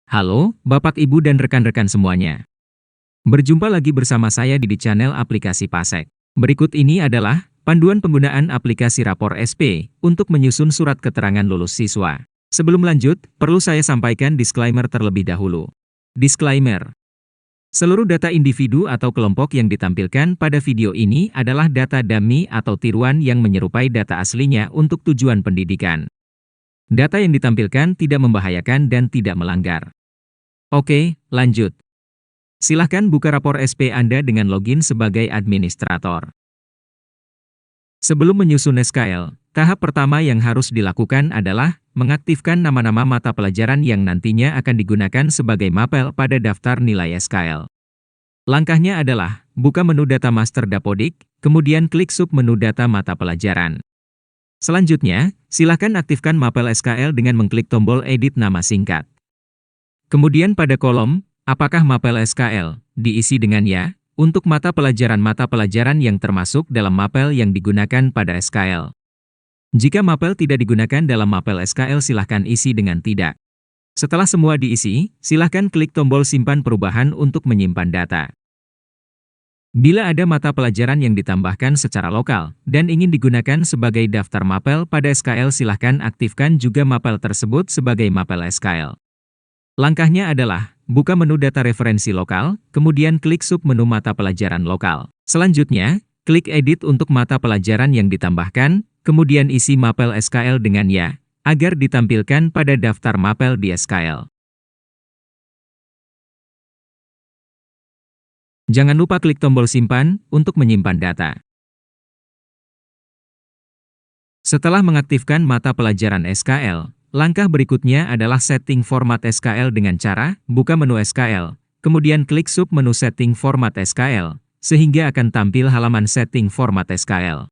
Halo, Bapak Ibu dan rekan-rekan semuanya. Berjumpa lagi bersama saya di channel aplikasi Pasek. Berikut ini adalah panduan penggunaan aplikasi Rapor SP untuk menyusun surat keterangan lulus siswa. Sebelum lanjut, perlu saya sampaikan disclaimer terlebih dahulu. Disclaimer. Seluruh data individu atau kelompok yang ditampilkan pada video ini adalah data dummy atau tiruan yang menyerupai data aslinya untuk tujuan pendidikan. Data yang ditampilkan tidak membahayakan dan tidak melanggar. Oke, lanjut. Silahkan buka rapor SP Anda dengan login sebagai administrator. Sebelum menyusun SKL, tahap pertama yang harus dilakukan adalah mengaktifkan nama-nama mata pelajaran yang nantinya akan digunakan sebagai mapel pada daftar nilai SKL. Langkahnya adalah, buka menu data master Dapodik, kemudian klik sub-menu data mata pelajaran. Selanjutnya, silakan aktifkan mapel SKL dengan mengklik tombol edit nama singkat. Kemudian pada kolom, apakah mapel SKL, diisi dengan ya, untuk mata pelajaran yang termasuk dalam mapel yang digunakan pada SKL. Jika mapel tidak digunakan dalam mapel SKL silahkan isi dengan tidak. Setelah semua diisi, silahkan klik tombol simpan perubahan untuk menyimpan data. Bila ada mata pelajaran yang ditambahkan secara lokal, dan ingin digunakan sebagai daftar mapel pada SKL silahkan aktifkan juga mapel tersebut sebagai mapel SKL. Langkahnya adalah, buka menu data referensi lokal, kemudian klik sub-menu mata pelajaran lokal. Selanjutnya, klik edit untuk mata pelajaran yang ditambahkan, kemudian isi mapel SKL dengan ya, agar ditampilkan pada daftar mapel di SKL. Jangan lupa klik tombol simpan untuk menyimpan data. Setelah mengaktifkan mata pelajaran SKL, langkah berikutnya adalah setting format SKL dengan cara, buka menu SKL, kemudian klik sub-menu setting format SKL, sehingga akan tampil halaman setting format SKL.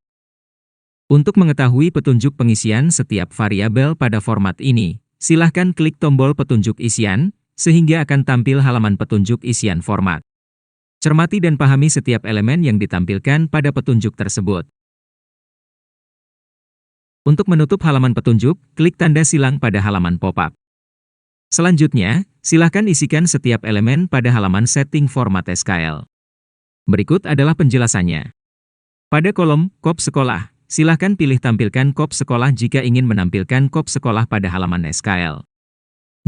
Untuk mengetahui petunjuk pengisian setiap variabel pada format ini, silahkan klik tombol petunjuk isian, sehingga akan tampil halaman petunjuk isian format. Cermati dan pahami setiap elemen yang ditampilkan pada petunjuk tersebut. Untuk menutup halaman petunjuk, klik tanda silang pada halaman pop-up. Selanjutnya, silakan isikan setiap elemen pada halaman setting format SKL. Berikut adalah penjelasannya. Pada kolom kop sekolah, silakan pilih tampilkan kop sekolah jika ingin menampilkan kop sekolah pada halaman SKL.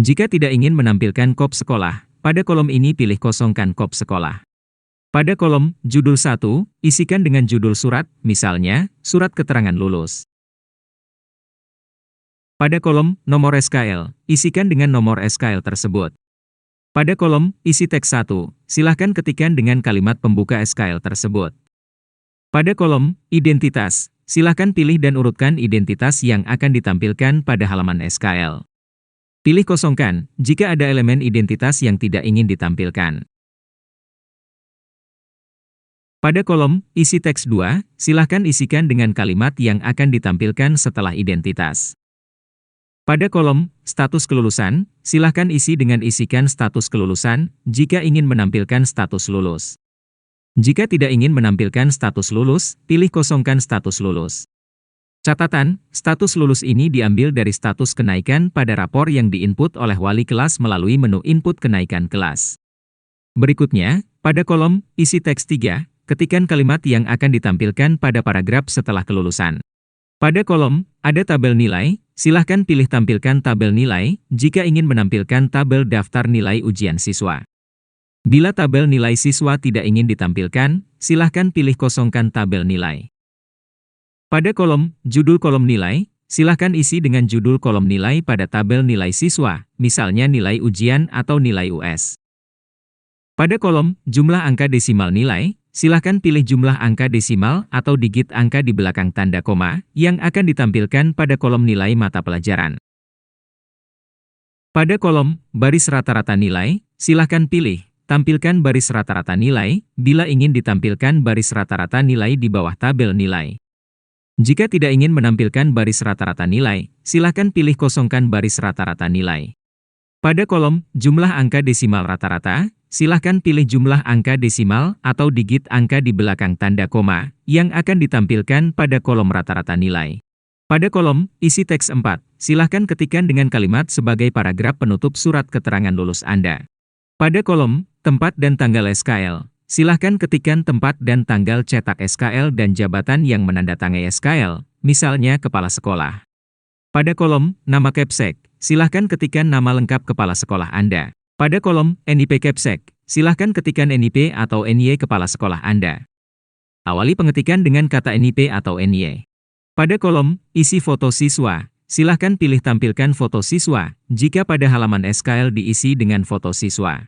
Jika tidak ingin menampilkan kop sekolah, pada kolom ini pilih kosongkan kop sekolah. Pada kolom judul 1, isikan dengan judul surat, misalnya, surat keterangan lulus. Pada kolom nomor SKL, isikan dengan nomor SKL tersebut. Pada kolom isi teks 1, silahkan ketikkan dengan kalimat pembuka SKL tersebut. Pada kolom identitas, silahkan pilih dan urutkan identitas yang akan ditampilkan pada halaman SKL. Pilih kosongkan jika ada elemen identitas yang tidak ingin ditampilkan. Pada kolom isi teks 2, silahkan isikan dengan kalimat yang akan ditampilkan setelah identitas. Pada kolom status kelulusan, silahkan isi dengan isikan status kelulusan jika ingin menampilkan status lulus. Jika tidak ingin menampilkan status lulus, pilih kosongkan status lulus. Catatan, status lulus ini diambil dari status kenaikan pada rapor yang diinput oleh wali kelas melalui menu input kenaikan kelas. Berikutnya, pada kolom isi teks 3, ketikkan kalimat yang akan ditampilkan pada paragraf setelah kelulusan. Pada kolom ada tabel nilai, silahkan pilih tampilkan tabel nilai jika ingin menampilkan tabel daftar nilai ujian siswa. Bila tabel nilai siswa tidak ingin ditampilkan, silahkan pilih kosongkan tabel nilai. Pada kolom judul kolom nilai, silahkan isi dengan judul kolom nilai pada tabel nilai siswa, misalnya nilai ujian atau nilai US. Pada kolom jumlah angka desimal nilai, silahkan pilih jumlah angka desimal atau digit angka di belakang tanda koma yang akan ditampilkan pada kolom nilai mata pelajaran. Pada kolom baris rata-rata nilai, silahkan pilih tampilkan baris rata-rata nilai bila ingin ditampilkan baris rata-rata nilai di bawah tabel nilai. Jika tidak ingin menampilkan baris rata-rata nilai, silahkan pilih kosongkan baris rata-rata nilai. Pada kolom jumlah angka desimal rata-rata, silahkan pilih jumlah angka desimal atau digit angka di belakang tanda koma yang akan ditampilkan pada kolom rata-rata nilai. Pada kolom isi teks 4, silahkan ketikkan dengan kalimat sebagai paragraf penutup surat keterangan lulus Anda. Pada kolom tempat dan tanggal SKL, silahkan ketikkan tempat dan tanggal cetak SKL dan jabatan yang menandatangani SKL, misalnya kepala sekolah. Pada kolom nama Kepsek, silahkan ketikkan nama lengkap kepala sekolah Anda. Pada kolom NIP Kepsek, silahkan ketikkan NIP atau NY kepala sekolah Anda. Awali pengetikan dengan kata NIP atau NY. Pada kolom isi foto siswa, silahkan pilih tampilkan foto siswa, jika pada halaman SKL diisi dengan foto siswa.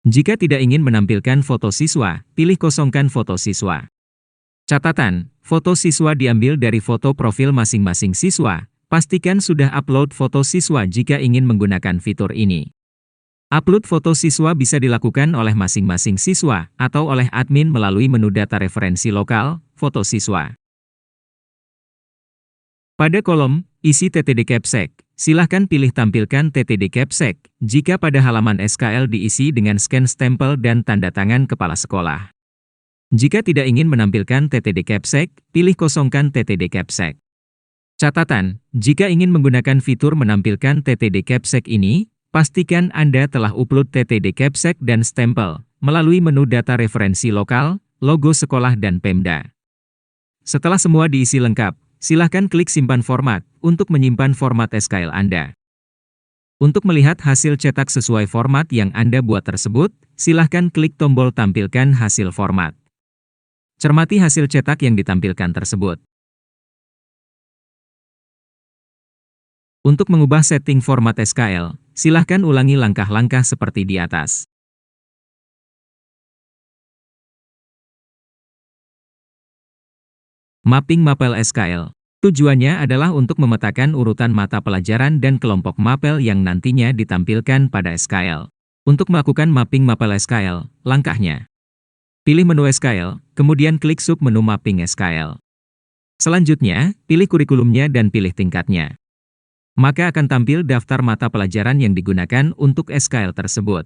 Jika tidak ingin menampilkan foto siswa, pilih kosongkan foto siswa. Catatan, foto siswa diambil dari foto profil masing-masing siswa. Pastikan sudah upload foto siswa jika ingin menggunakan fitur ini. Upload foto siswa bisa dilakukan oleh masing-masing siswa atau oleh admin melalui menu data referensi lokal, foto siswa. Pada kolom isi TTD Kepsek, silahkan pilih tampilkan TTD Kepsek jika pada halaman SKL diisi dengan scan stempel dan tanda tangan kepala sekolah. Jika tidak ingin menampilkan TTD Kepsek, pilih kosongkan TTD Kepsek. Catatan, jika ingin menggunakan fitur menampilkan TTD Kepsek ini, pastikan Anda telah upload TTD Kepsek dan stempel melalui menu data referensi lokal, logo sekolah dan Pemda. Setelah semua diisi lengkap, silahkan klik simpan format untuk menyimpan format SKL Anda. Untuk melihat hasil cetak sesuai format yang Anda buat tersebut, silahkan klik tombol tampilkan hasil format. Cermati hasil cetak yang ditampilkan tersebut. Untuk mengubah setting format SKL, silahkan ulangi langkah-langkah seperti di atas. Mapping mapel SKL. Tujuannya adalah untuk memetakan urutan mata pelajaran dan kelompok mapel yang nantinya ditampilkan pada SKL. Untuk melakukan mapping mapel SKL, langkahnya. Pilih menu SKL, kemudian klik sub-menu mapping SKL. Selanjutnya, pilih kurikulumnya dan pilih tingkatnya. Maka akan tampil daftar mata pelajaran yang digunakan untuk SKL tersebut.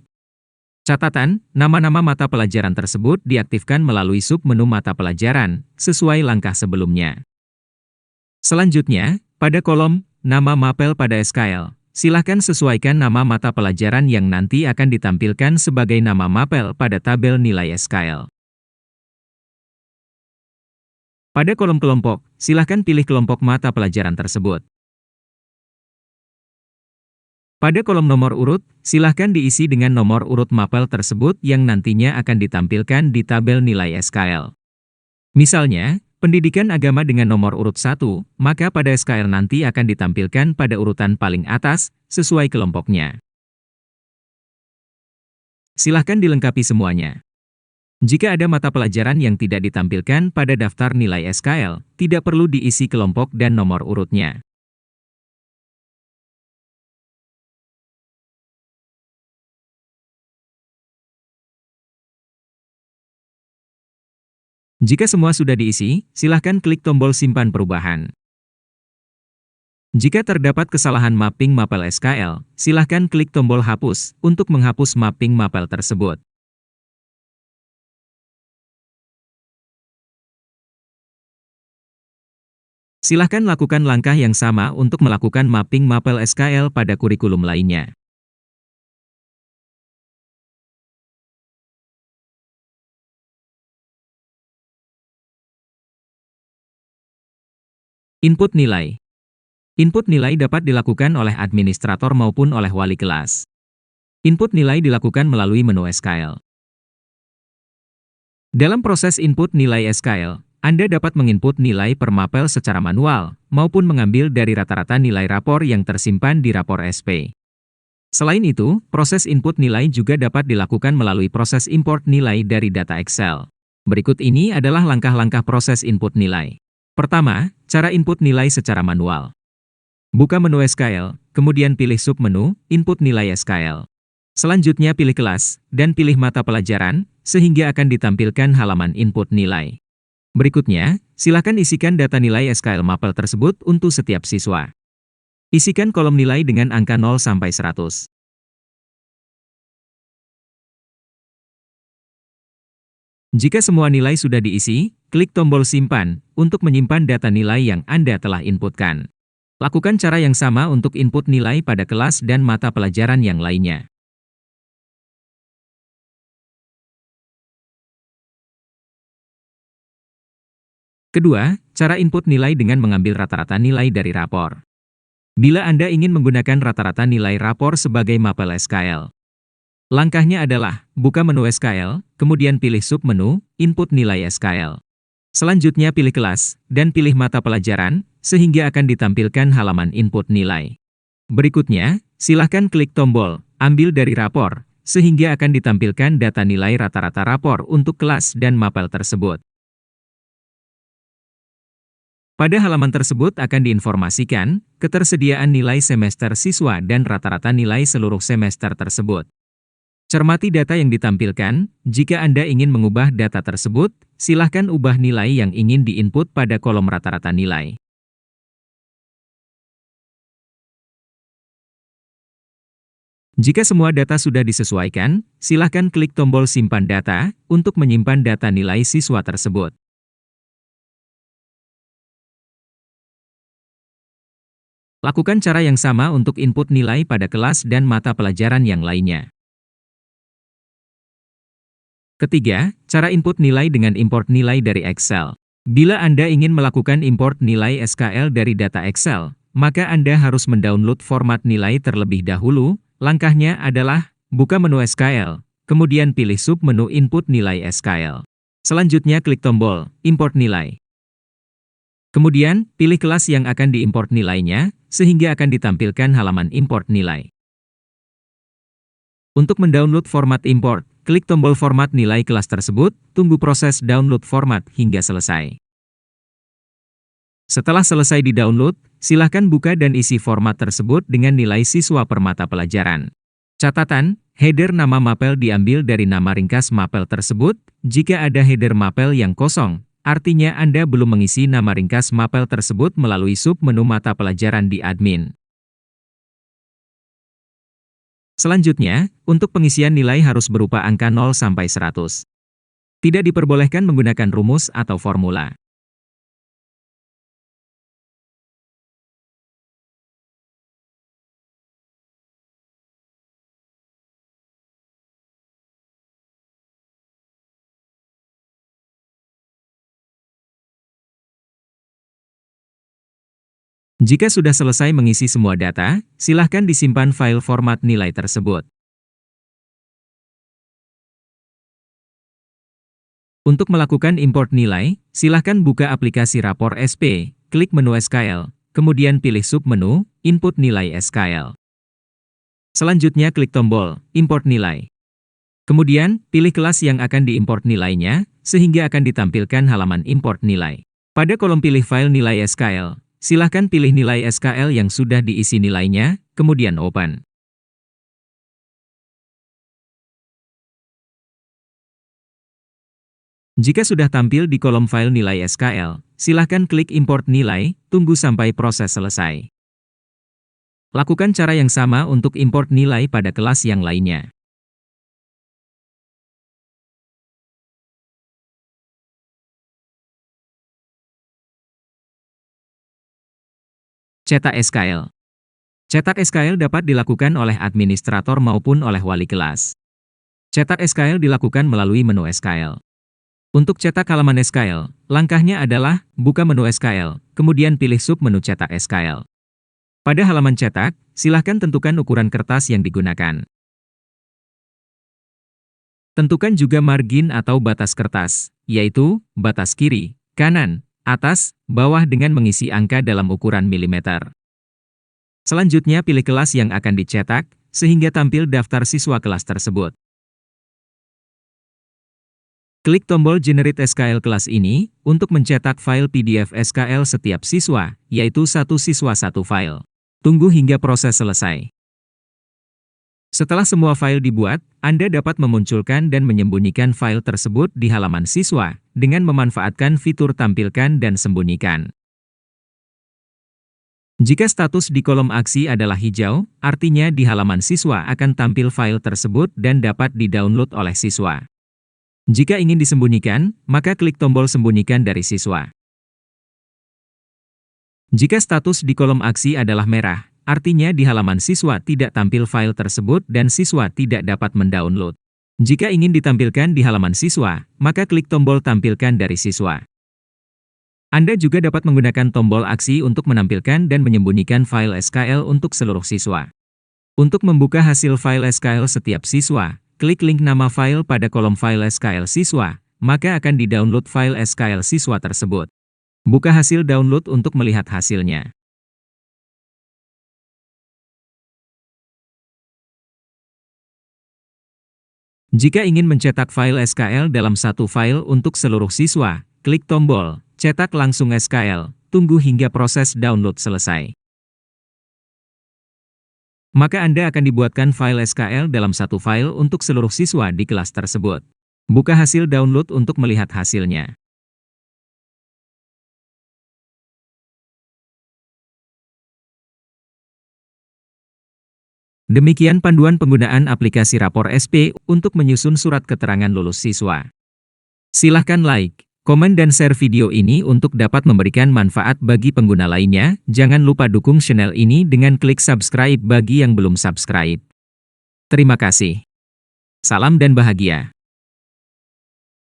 Catatan, nama-nama mata pelajaran tersebut diaktifkan melalui sub-menu mata pelajaran, sesuai langkah sebelumnya. Selanjutnya, pada kolom nama mapel pada SKL, silakan sesuaikan nama mata pelajaran yang nanti akan ditampilkan sebagai nama mapel pada tabel nilai SKL. Pada kolom kelompok, silakan pilih kelompok mata pelajaran tersebut. Pada kolom nomor urut, silahkan diisi dengan nomor urut mapel tersebut yang nantinya akan ditampilkan di tabel nilai SKL. Misalnya, pendidikan agama dengan nomor urut 1, maka pada SKL nanti akan ditampilkan pada urutan paling atas, sesuai kelompoknya. Silahkan dilengkapi semuanya. Jika ada mata pelajaran yang tidak ditampilkan pada daftar nilai SKL, tidak perlu diisi kelompok dan nomor urutnya. Jika semua sudah diisi, silahkan klik tombol simpan perubahan. Jika terdapat kesalahan mapping mapel SKL, silahkan klik tombol hapus untuk menghapus mapping mapel tersebut. Silahkan lakukan langkah yang sama untuk melakukan mapping mapel SKL pada kurikulum lainnya. Input nilai. Input nilai dapat dilakukan oleh administrator maupun oleh wali kelas. Input nilai dilakukan melalui menu SKL. Dalam proses input nilai SKL, Anda dapat menginput nilai per mapel secara manual, maupun mengambil dari rata-rata nilai rapor yang tersimpan di rapor SP. Selain itu, proses input nilai juga dapat dilakukan melalui proses import nilai dari data Excel. Berikut ini adalah langkah-langkah proses input nilai. Pertama, cara input nilai secara manual. Buka menu SKL, kemudian pilih sub-menu, input nilai SKL. Selanjutnya pilih kelas, dan pilih mata pelajaran, sehingga akan ditampilkan halaman input nilai. Berikutnya, silakan isikan data nilai SKL mapel tersebut untuk setiap siswa. Isikan kolom nilai dengan angka 0 sampai 100. Jika semua nilai sudah diisi, klik tombol simpan untuk menyimpan data nilai yang Anda telah inputkan. Lakukan cara yang sama untuk input nilai pada kelas dan mata pelajaran yang lainnya. Kedua, cara input nilai dengan mengambil rata-rata nilai dari rapor. Bila Anda ingin menggunakan rata-rata nilai rapor sebagai mapel SKL, langkahnya adalah buka menu SKL, kemudian pilih submenu, input nilai SKL. Selanjutnya pilih kelas, dan pilih mata pelajaran, sehingga akan ditampilkan halaman input nilai. Berikutnya, silahkan klik tombol, ambil dari rapor, sehingga akan ditampilkan data nilai rata-rata rapor untuk kelas dan mapel tersebut. Pada halaman tersebut akan diinformasikan ketersediaan nilai semester siswa dan rata-rata nilai seluruh semester tersebut. Cermati data yang ditampilkan. Jika Anda ingin mengubah data tersebut, silahkan ubah nilai yang ingin diinput pada kolom rata-rata nilai. Jika semua data sudah disesuaikan, silahkan klik tombol simpan data untuk menyimpan data nilai siswa tersebut. Lakukan cara yang sama untuk input nilai pada kelas dan mata pelajaran yang lainnya. Ketiga, cara input nilai dengan import nilai dari Excel. Bila Anda ingin melakukan import nilai SKL dari data Excel, maka Anda harus mendownload format nilai terlebih dahulu. Langkahnya adalah, buka menu SKL, kemudian pilih submenu input nilai SKL. Selanjutnya klik tombol, import nilai. Kemudian, pilih kelas yang akan diimport nilainya, sehingga akan ditampilkan halaman import nilai. Untuk mendownload format import, klik tombol format nilai kelas tersebut, tunggu proses download format hingga selesai. Setelah selesai di-download, silahkan buka dan isi format tersebut dengan nilai siswa per mata pelajaran. Catatan, header nama mapel diambil dari nama ringkas mapel tersebut. Jika ada header mapel yang kosong, artinya Anda belum mengisi nama ringkas mapel tersebut melalui submenu mata pelajaran di admin. Selanjutnya, untuk pengisian nilai harus berupa angka 0 sampai 100. Tidak diperbolehkan menggunakan rumus atau formula. Jika sudah selesai mengisi semua data, silahkan disimpan file format nilai tersebut. Untuk melakukan import nilai, silahkan buka aplikasi Rapor SP, klik menu SKL, kemudian pilih submenu, input nilai SKL. Selanjutnya klik tombol, import nilai. Kemudian, pilih kelas yang akan diimport nilainya, sehingga akan ditampilkan halaman import nilai. Pada kolom pilih file nilai SKL, silahkan pilih nilai SKL yang sudah diisi nilainya, kemudian open. Jika sudah tampil di kolom file nilai SKL, silahkan klik import nilai, tunggu sampai proses selesai. Lakukan cara yang sama untuk import nilai pada kelas yang lainnya. Cetak SKL. Cetak SKL dapat dilakukan oleh administrator maupun oleh wali kelas. Cetak SKL dilakukan melalui menu SKL. Untuk cetak halaman SKL, langkahnya adalah buka menu SKL, kemudian pilih submenu cetak SKL. Pada halaman cetak, silahkan tentukan ukuran kertas yang digunakan. Tentukan juga margin atau batas kertas, yaitu batas kiri, kanan, atas, bawah dengan mengisi angka dalam ukuran milimeter. Selanjutnya pilih kelas yang akan dicetak, sehingga tampil daftar siswa kelas tersebut. Klik tombol Generate SKL kelas ini, untuk mencetak file PDF SKL setiap siswa, yaitu satu siswa satu file. Tunggu hingga proses selesai. Setelah semua file dibuat, Anda dapat memunculkan dan menyembunyikan file tersebut di halaman siswa, dengan memanfaatkan fitur tampilkan dan sembunyikan. Jika status di kolom aksi adalah hijau, artinya di halaman siswa akan tampil file tersebut dan dapat di-download oleh siswa. Jika ingin disembunyikan, maka klik tombol sembunyikan dari siswa. Jika status di kolom aksi adalah merah, artinya di halaman siswa tidak tampil file tersebut dan siswa tidak dapat mendownload. Jika ingin ditampilkan di halaman siswa, maka klik tombol tampilkan dari siswa. Anda juga dapat menggunakan tombol aksi untuk menampilkan dan menyembunyikan file SQL untuk seluruh siswa. Untuk membuka hasil file SQL setiap siswa, klik link nama file pada kolom file SQL siswa, maka akan di-download file SQL siswa tersebut. Buka hasil download untuk melihat hasilnya. Jika ingin mencetak file SQL dalam satu file untuk seluruh siswa, klik tombol cetak langsung SQL, tunggu hingga proses download selesai. Maka Anda akan dibuatkan file SQL dalam satu file untuk seluruh siswa di kelas tersebut. Buka hasil download untuk melihat hasilnya. Demikian panduan penggunaan aplikasi Rapor SP untuk menyusun surat keterangan lulus siswa. Silahkan like, komen dan share video ini untuk dapat memberikan manfaat bagi pengguna lainnya. Jangan lupa dukung channel ini dengan klik subscribe bagi yang belum subscribe. Terima kasih. Salam dan bahagia.